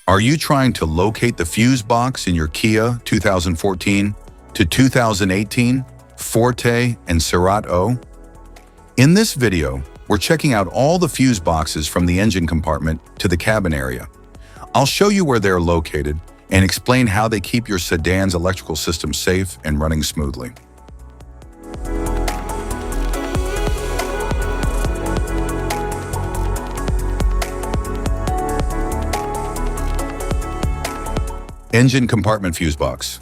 Are you trying to locate the fuse box in your Kia 2014 to 2018 Forte and Cerato? In this video, we're checking out all the fuse boxes from the engine compartment to the cabin area. I'll show you where they're located and explain how they keep your sedan's electrical system safe and running smoothly. Engine compartment fuse box.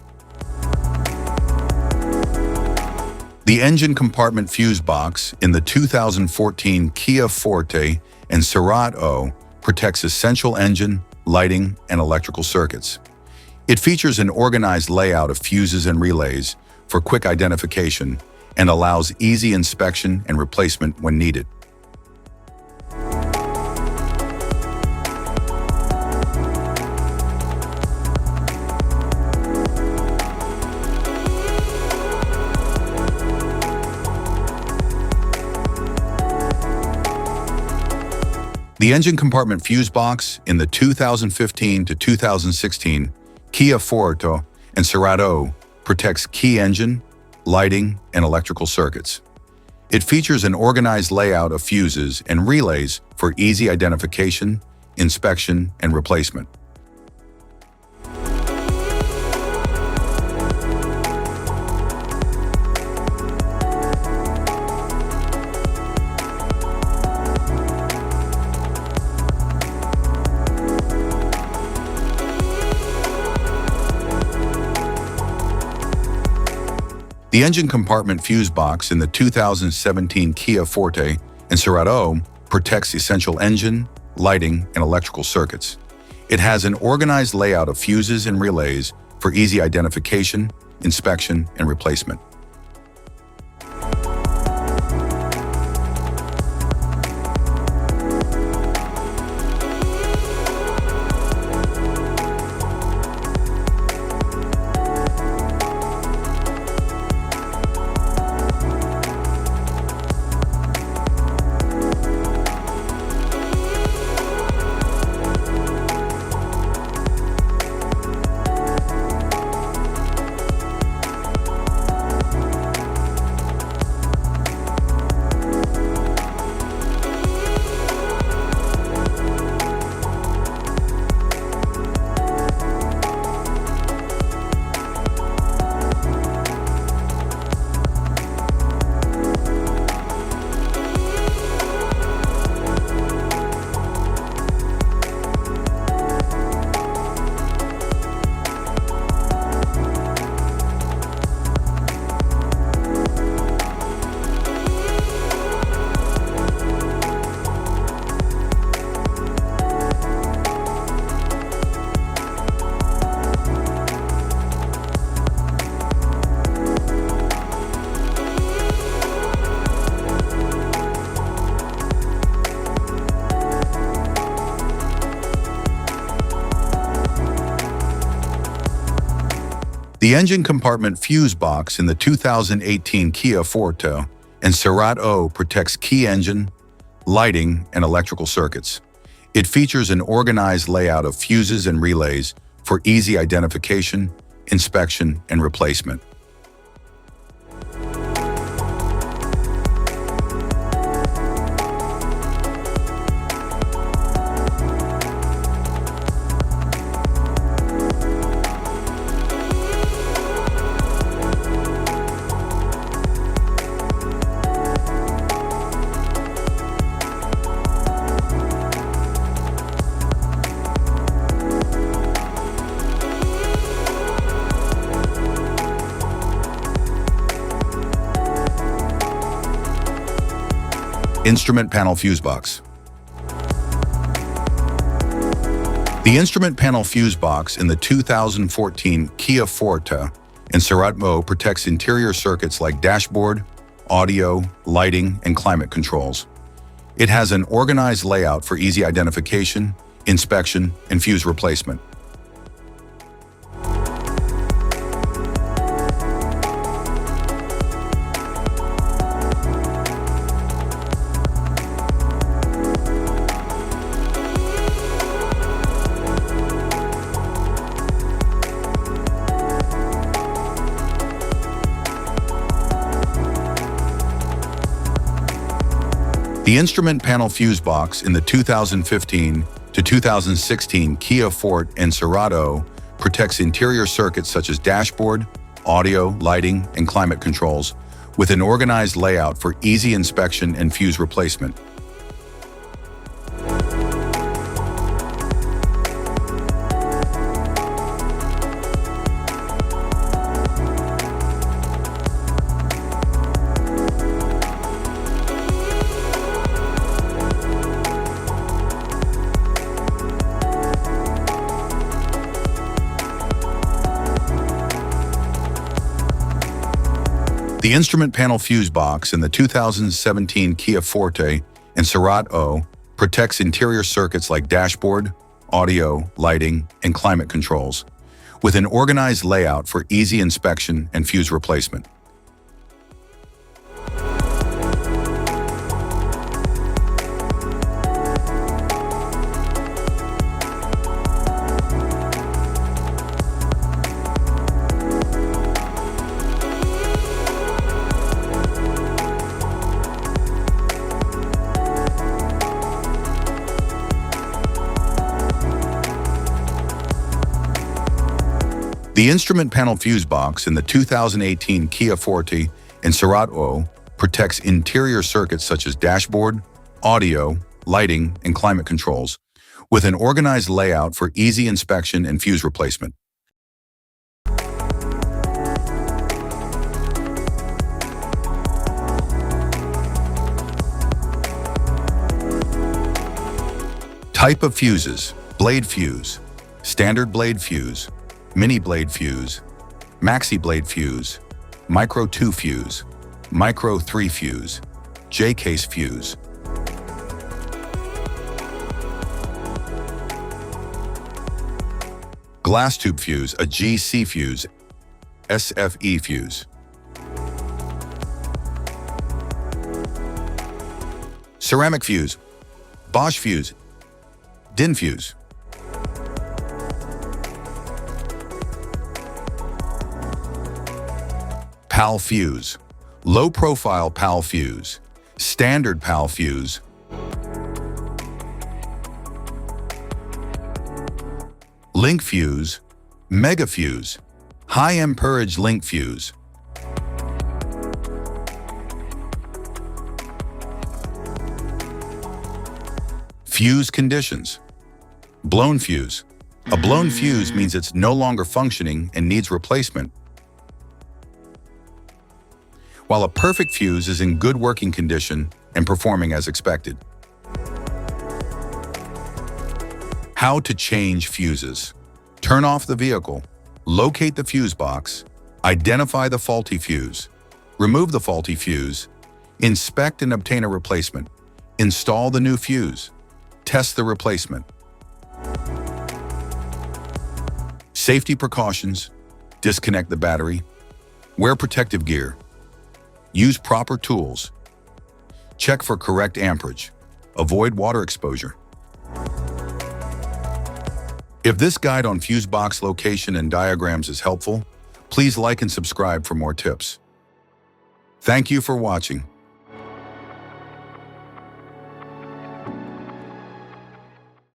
The engine compartment fuse box in the 2014 Kia Forte and Cerato protects essential engine, lighting, and electrical circuits. It features an organized layout of fuses and relays for quick identification and allows easy inspection and replacement when needed. The engine compartment fuse box in the 2015 to 2016 Kia Forte and Cerato protects key engine, lighting, and electrical circuits. It features an organized layout of fuses and relays for easy identification, inspection, and replacement. The engine compartment fuse box in the 2017 Kia Forte and Cerato protects essential engine, lighting, and electrical circuits. It has an organized layout of fuses and relays for easy identification, inspection, and replacement. The engine compartment fuse box in the 2018 Kia Forte and Cerato protects key engine, lighting, and electrical circuits. It features an organized layout of fuses and relays for easy identification, inspection, and replacement. Instrument panel fuse box. The instrument panel fuse box in the 2014 Kia Forte and Cerato protects interior circuits like dashboard, audio, lighting, and climate controls. It has an organized layout for easy identification, inspection, and fuse replacement. The instrument panel fuse box in the 2015 to 2016 Kia Forte and Cerato protects interior circuits such as dashboard, audio, lighting, and climate controls with an organized layout for easy inspection and fuse replacement. The instrument panel fuse box in the 2017 Kia Forte and Cerato protects interior circuits like dashboard, audio, lighting, and climate controls, with an organized layout for easy inspection and fuse replacement. The instrument panel fuse box in the 2018 Kia Forte and Cerato protects interior circuits such as dashboard, audio, lighting, and climate controls, with an organized layout for easy inspection and fuse replacement. Type of fuses: blade fuse, standard blade fuse, mini blade fuse, maxi blade fuse, micro 2 fuse, micro 3 fuse, J-case fuse. Glass tube fuse, a GC fuse, SFE fuse. Ceramic fuse, Bosch fuse, DIN fuse. PAL fuse, low profile PAL fuse, standard PAL fuse. Link fuse, mega fuse, high amperage link fuse. Fuse conditions. Blown fuse. A blown fuse means it's no longer functioning and needs replacement, while a perfect fuse is in good working condition and performing as expected. How to change fuses. Turn off the vehicle, locate the fuse box, identify the faulty fuse, remove the faulty fuse, inspect and obtain a replacement, install the new fuse, test the replacement. Safety precautions: disconnect the battery, wear protective gear, use proper tools, check for correct amperage, avoid water exposure. If this guide on fuse box location and diagrams is helpful, please like and subscribe for more tips. Thank you for watching.